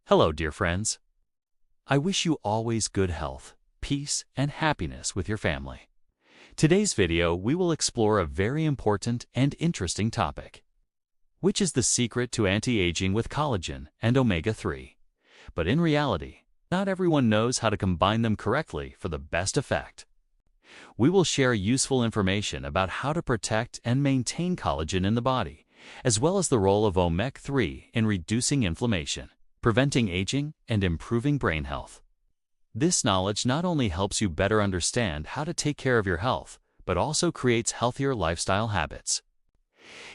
Hello, dear friends. I wish you always good health, peace, and happiness with your family. Today's video, we will explore a very important and interesting topic, which is the secret to anti-aging with collagen and omega-3. But in reality, not everyone knows how to combine them correctly for the best effect. We will share useful information about how to protect and maintain collagen in the body, as well as the role of omega-3 in reducing inflammation, preventing aging, and improving brain health. This knowledge not only helps you better understand how to take care of your health, but also creates healthier lifestyle habits.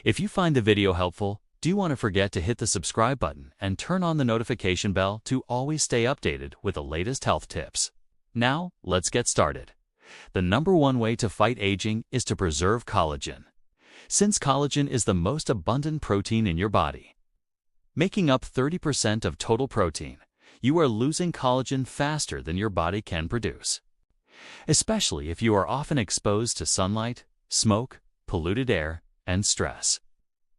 If you find the video helpful, do want to forget to hit the subscribe button and turn on the notification bell to always stay updated with the latest health tips. Now, let's get started. The number one way to fight aging is to preserve collagen. Since collagen is the most abundant protein in your body, making up 30% of total protein, you are losing collagen faster than your body can produce. Especially if you are often exposed to sunlight, smoke, polluted air, and stress.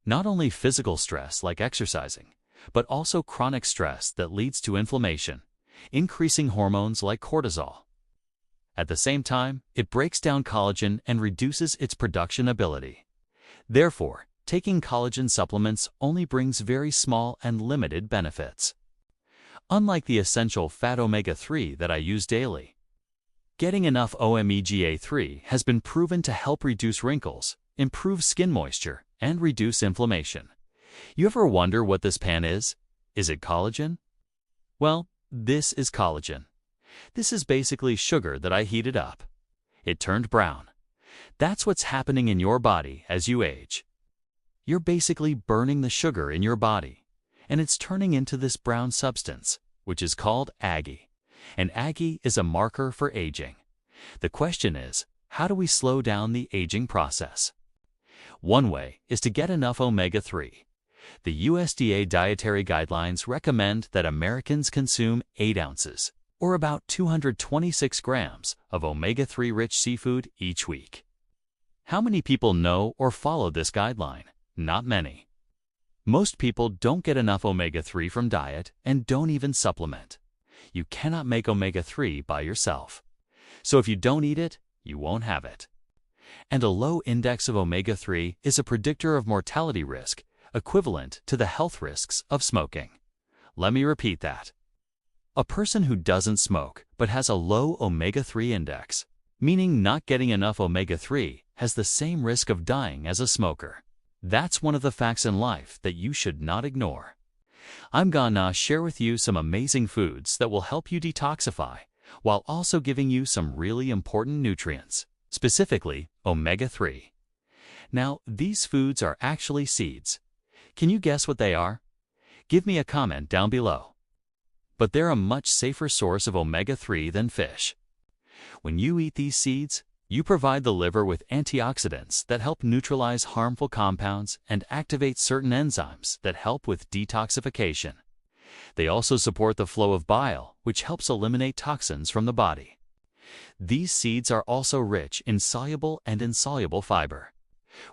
Not only physical stress like exercising, but also chronic stress that leads to inflammation, increasing hormones like cortisol. At the same time, it breaks down collagen and reduces its production ability. Therefore, taking collagen supplements only brings very small and limited benefits. Unlike the essential fat omega-3 that I use daily, getting enough omega-3 has been proven to help reduce wrinkles, improve skin moisture, and reduce inflammation. You ever wonder what this pan is? Is it collagen? Well, this is collagen. This is basically sugar that I heated up. It turned brown. That's what's happening in your body as you age. You're basically burning the sugar in your body, and it's turning into this brown substance, which is called Ag. And Ag is a marker for aging. The question is, how do we slow down the aging process? One way is to get enough omega-3. The USDA dietary guidelines recommend that Americans consume 8 ounces, or about 226 grams, of omega-3 rich seafood each week. How many people know or follow this guideline? Not many. Most people don't get enough omega-3 from diet and don't even supplement. You cannot make omega-3 by yourself. So if you don't eat it, you won't have it. And a low index of omega-3 is a predictor of mortality risk, equivalent to the health risks of smoking. Let me repeat that. A person who doesn't smoke but has a low omega-3 index, meaning not getting enough omega-3, has the same risk of dying as a smoker. That's one of the facts in life that you should not ignore. I'm gonna share with you some amazing foods that will help you detoxify, while also giving you some really important nutrients, specifically omega-3. Now, these foods are actually seeds. Can you guess what they are? Give me a comment down below. But they're a much safer source of omega-3 than fish. When you eat these seeds, you provide the liver with antioxidants that help neutralize harmful compounds and activate certain enzymes that help with detoxification. They also support the flow of bile, which helps eliminate toxins from the body. These seeds are also rich in soluble and insoluble fiber,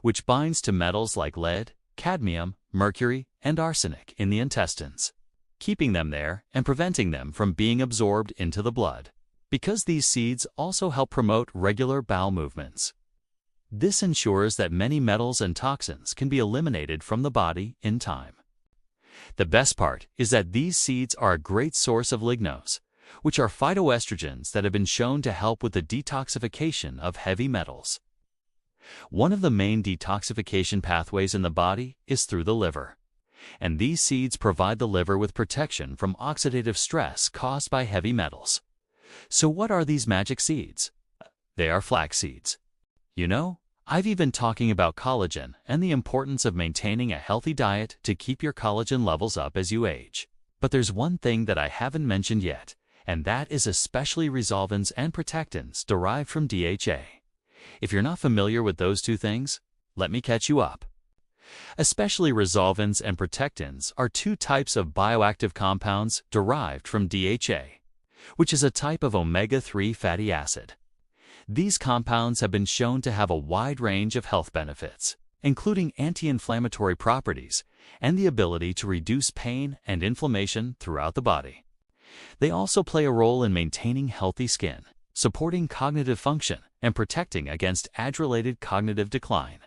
which binds to metals like lead, cadmium, mercury, and arsenic in the intestines, keeping them there and preventing them from being absorbed into the blood. Because these seeds also help promote regular bowel movements. This ensures that many metals and toxins can be eliminated from the body in time. The best part is that these seeds are a great source of lignose, which are phytoestrogens that have been shown to help with the detoxification of heavy metals. One of the main detoxification pathways in the body is through the liver, and these seeds provide the liver with protection from oxidative stress caused by heavy metals. So what are these magic seeds? They are flax seeds. You know, I've even talking about collagen and the importance of maintaining a healthy diet to keep your collagen levels up as you age. But there's one thing that I haven't mentioned yet, and that is especially resolvins and protectins derived from DHA. If you're not familiar with those two things, let me catch you up. Especially resolvins and protectins are two types of bioactive compounds derived from DHA, which is a type of omega-3 fatty acid. These compounds have been shown to have a wide range of health benefits, including anti-inflammatory properties and the ability to reduce pain and inflammation throughout the body. They also play a role in maintaining healthy skin, supporting cognitive function, and protecting against age-related cognitive decline.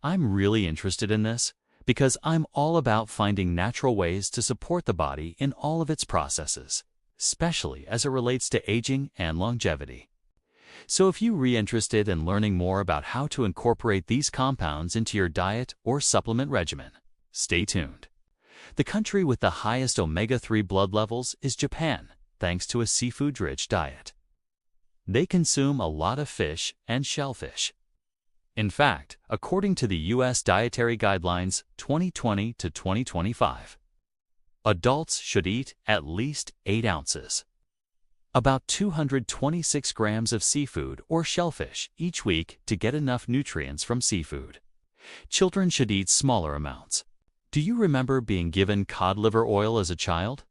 I'm really interested in this because I'm all about finding natural ways to support the body in all of its processes, especially as it relates to aging and longevity. So if you're interested in learning more about how to incorporate these compounds into your diet or supplement regimen, stay tuned. The country with the highest omega-3 blood levels is Japan, thanks to a seafood-rich diet. They consume a lot of fish and shellfish. In fact, according to the U.S. Dietary Guidelines 2020 to 2025, adults should eat at least 8 ounces, about 226 grams of seafood or shellfish each week to get enough nutrients from seafood. Children should eat smaller amounts. Do you remember being given cod liver oil as a child?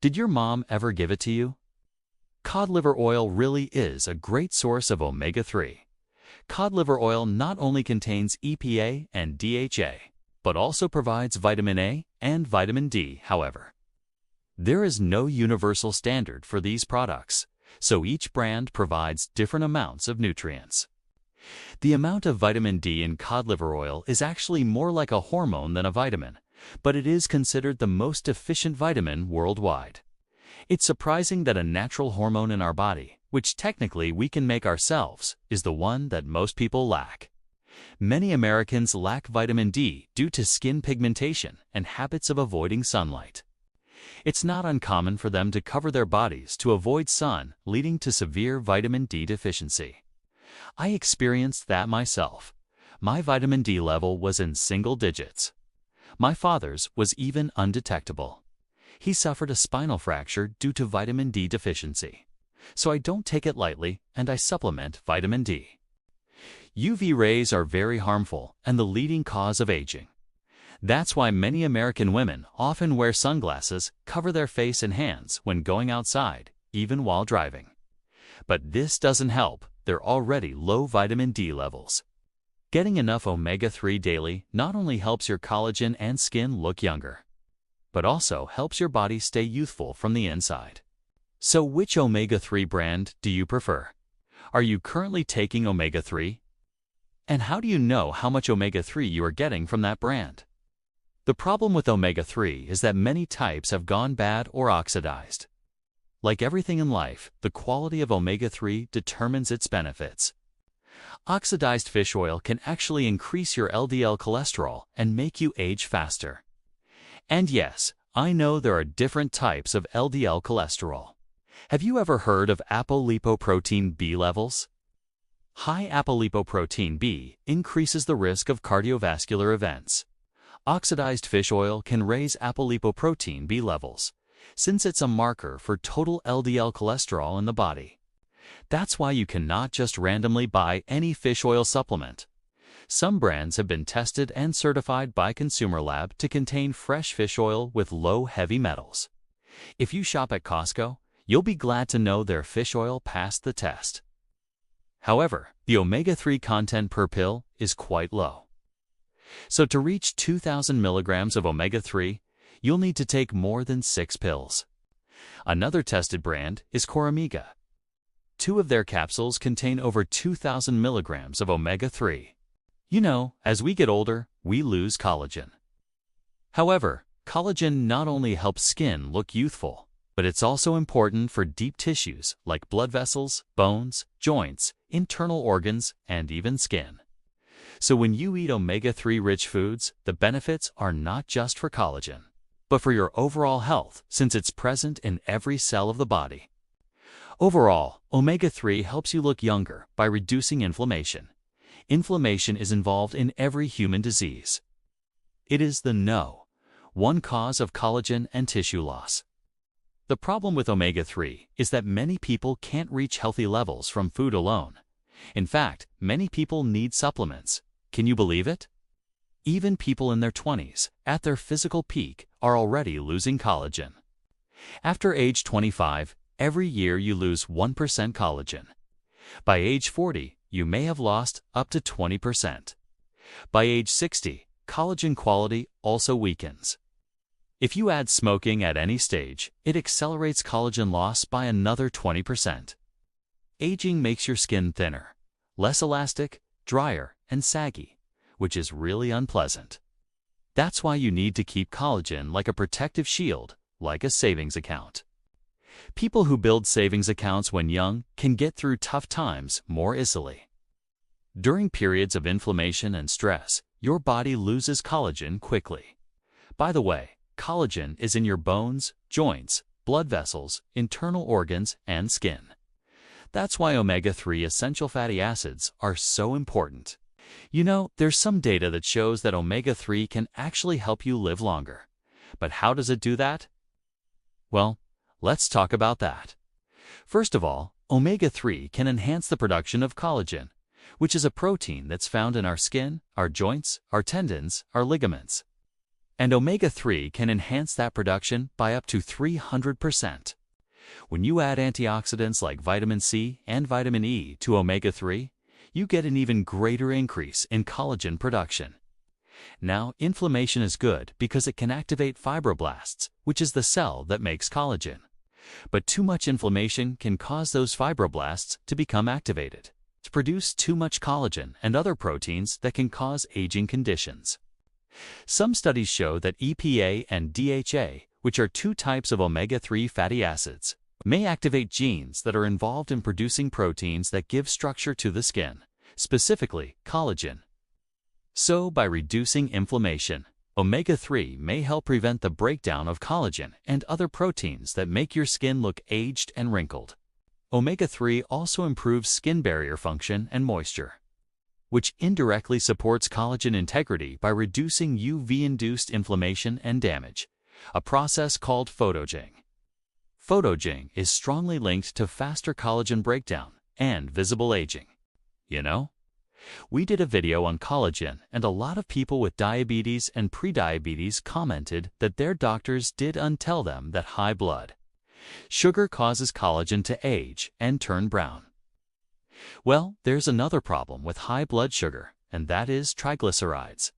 Did your mom ever give it to you? Cod liver oil really is a great source of omega-3. Cod liver oil not only contains EPA and DHA, but also provides vitamin A and vitamin D, however. There is no universal standard for these products, so each brand provides different amounts of nutrients. The amount of vitamin D in cod liver oil is actually more like a hormone than a vitamin, but it is considered the most efficient vitamin worldwide. It's surprising that a natural hormone in our body, which technically we can make ourselves, is the one that most people lack. Many Americans lack vitamin D due to skin pigmentation and habits of avoiding sunlight. It's not uncommon for them to cover their bodies to avoid sun, leading to severe vitamin D deficiency. I experienced that myself. My vitamin D level was in single digits. My father's was even undetectable. He suffered a spinal fracture due to vitamin D deficiency. So I don't take it lightly, and I supplement vitamin D. UV rays are very harmful and the leading cause of aging. That's why many American women often wear sunglasses, cover their face and hands when going outside, even while driving. But this doesn't help their already low vitamin D levels. Getting enough omega-3 daily not only helps your collagen and skin look younger, but also helps your body stay youthful from the inside. So which omega-3 brand do you prefer? Are you currently taking omega-3? And how do you know how much omega-3 you are getting from that brand? The problem with omega-3 is that many types have gone bad or oxidized. Like everything in life, the quality of omega-3 determines its benefits. Oxidized fish oil can actually increase your LDL cholesterol and make you age faster. And yes, I know there are different types of LDL cholesterol. Have you ever heard of apolipoprotein B levels? High apolipoprotein B increases the risk of cardiovascular events. Oxidized fish oil can raise apolipoprotein B levels, since it's a marker for total LDL cholesterol in the body. That's why you cannot just randomly buy any fish oil supplement. Some brands have been tested and certified by Consumer Lab to contain fresh fish oil with low heavy metals. If you shop at Costco, you'll be glad to know their fish oil passed the test. However, the omega-3 content per pill is quite low. So to reach 2,000 milligrams of omega-3, you'll need to take more than 6 pills. Another tested brand is Omega. 2 of their capsules contain over 2,000 milligrams of omega-3. You know, as we get older, we lose collagen. However, collagen not only helps skin look youthful, but it's also important for deep tissues like blood vessels, bones, joints, internal organs, and even skin. So when you eat omega-3 rich foods, the benefits are not just for collagen, but for your overall health, since it's present in every cell of the body. Overall, omega-3 helps you look younger by reducing inflammation. Inflammation is involved in every human disease. It is the #1 cause of collagen and tissue loss. The problem with omega-3 is that many people can't reach healthy levels from food alone. In fact, many people need supplements. Can you believe it? Even people in their 20s, at their physical peak, are already losing collagen. After age 25, every year you lose 1% collagen. By age 40, you may have lost up to 20%. By age 60, collagen quality also weakens. If you add smoking at any stage, it accelerates collagen loss by another 20%. Aging makes your skin thinner, less elastic, drier, and saggy, which is really unpleasant. That's why you need to keep collagen like a protective shield, like a savings account. People who build savings accounts when young can get through tough times more easily. During periods of inflammation and stress, your body loses collagen quickly. By the way, collagen is in your bones, joints, blood vessels, internal organs, and skin. That's why omega-3 essential fatty acids are so important. You know, there's some data that shows that omega-3 can actually help you live longer. But how does it do that? Well, let's talk about that. First of all, omega-3 can enhance the production of collagen, which is a protein that's found in our skin, our joints, our tendons, our ligaments. And omega-3 can enhance that production by up to 300%. When you add antioxidants like vitamin C and vitamin E to omega-3, you get an even greater increase in collagen production. Now, inflammation is good because it can activate fibroblasts, which is the cell that makes collagen. But too much inflammation can cause those fibroblasts to become activated, to produce too much collagen and other proteins that can cause aging conditions. Some studies show that EPA and DHA, which are two types of omega-3 fatty acids, may activate genes that are involved in producing proteins that give structure to the skin, specifically collagen. So, by reducing inflammation, omega-3 may help prevent the breakdown of collagen and other proteins that make your skin look aged and wrinkled. Omega-3 also improves skin barrier function and moisture, which indirectly supports collagen integrity by reducing UV-induced inflammation and damage, a process called photoaging. Photoaging is strongly linked to faster collagen breakdown and visible aging. You know? We did a video on collagen, and a lot of people with diabetes and prediabetes commented that their doctors did tell them that high blood sugar causes collagen to age and turn brown. Well, there's another problem with high blood sugar, and that is triglycerides.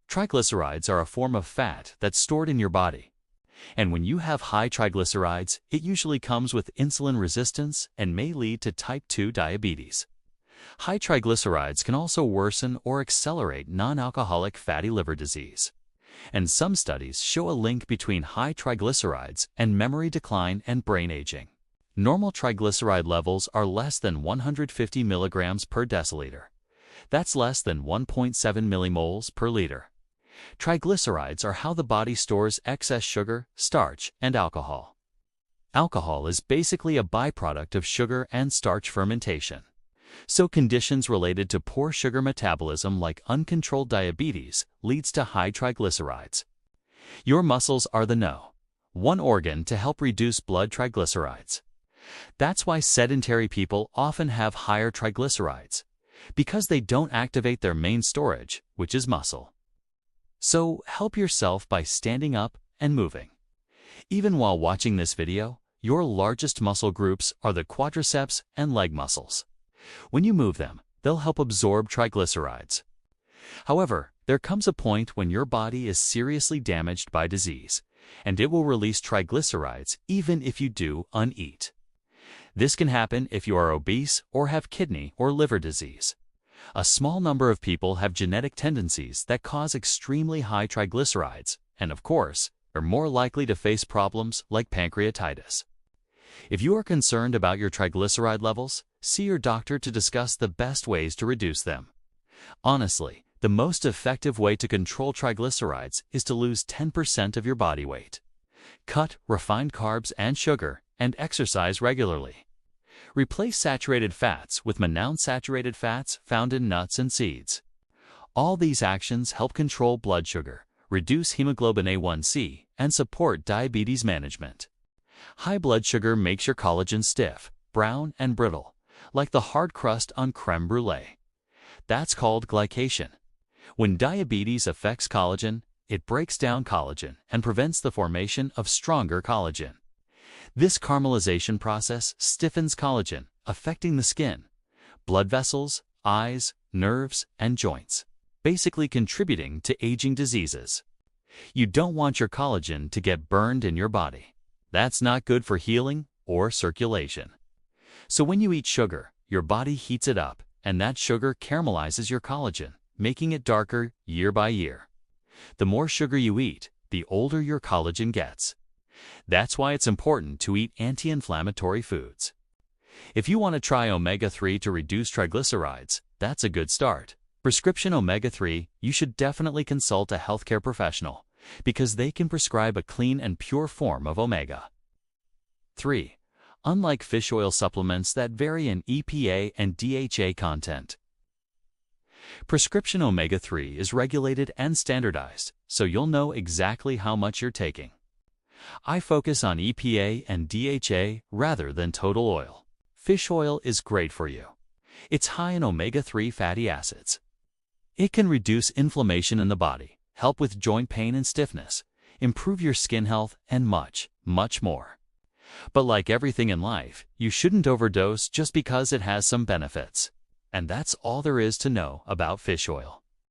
Triglycerides are a form of fat that's stored in your body. And when you have high triglycerides, it usually comes with insulin resistance and may lead to type 2 diabetes. High triglycerides can also worsen or accelerate non-alcoholic fatty liver disease. And some studies show a link between high triglycerides and memory decline and brain aging. Normal triglyceride levels are less than 150 milligrams per deciliter. That's less than 1.7 millimoles per liter. Triglycerides are how the body stores excess sugar, starch, and alcohol. Alcohol is basically a byproduct of sugar and starch fermentation. So conditions related to poor sugar metabolism like uncontrolled diabetes leads to high triglycerides. Your muscles are the one organ to help reduce blood triglycerides. That's why sedentary people often have higher triglycerides, because they don't activate their main storage, which is muscle. So help yourself by standing up and moving. Even while watching this video, your largest muscle groups are the quadriceps and leg muscles. When you move them, they'll help absorb triglycerides. However, there comes a point when your body is seriously damaged by disease, and it will release triglycerides even if you do uneat. This can happen if you are obese or have kidney or liver disease. A small number of people have genetic tendencies that cause extremely high triglycerides, and of course, are more likely to face problems like pancreatitis. If you are concerned about your triglyceride levels, see your doctor to discuss the best ways to reduce them. Honestly, the most effective way to control triglycerides is to lose 10% of your body weight. Cut refined carbs and sugar, and exercise regularly. Replace saturated fats with monounsaturated fats found in nuts and seeds. All these actions help control blood sugar, reduce hemoglobin A1C, and support diabetes management. High blood sugar makes your collagen stiff, brown, and brittle, like the hard crust on crème brûlée. That's called glycation. When diabetes affects collagen, it breaks down collagen and prevents the formation of stronger collagen. This caramelization process stiffens collagen, affecting the skin, blood vessels, eyes, nerves, and joints. basically contributing to aging diseases. You don't want your collagen to get burned in your body. That's not good for healing or circulation. So when you eat sugar, your body heats it up, and that sugar caramelizes your collagen, making it darker year by year. The more sugar you eat, the older your collagen gets. That's why it's important to eat anti-inflammatory foods. If you want to try omega-3 to reduce triglycerides, that's a good start. Prescription omega-3, you should definitely consult a healthcare professional because they can prescribe a clean and pure form of omega. 3. Unlike fish oil supplements that vary in EPA and DHA content, prescription omega-3 is regulated and standardized, so you'll know exactly how much you're taking. I focus on EPA and DHA rather than total oil. Fish oil is great for you. It's high in omega-3 fatty acids. It can reduce inflammation in the body, help with joint pain and stiffness, improve your skin health, and much, much more. But like everything in life, you shouldn't overdose just because it has some benefits. And that's all there is to know about fish oil.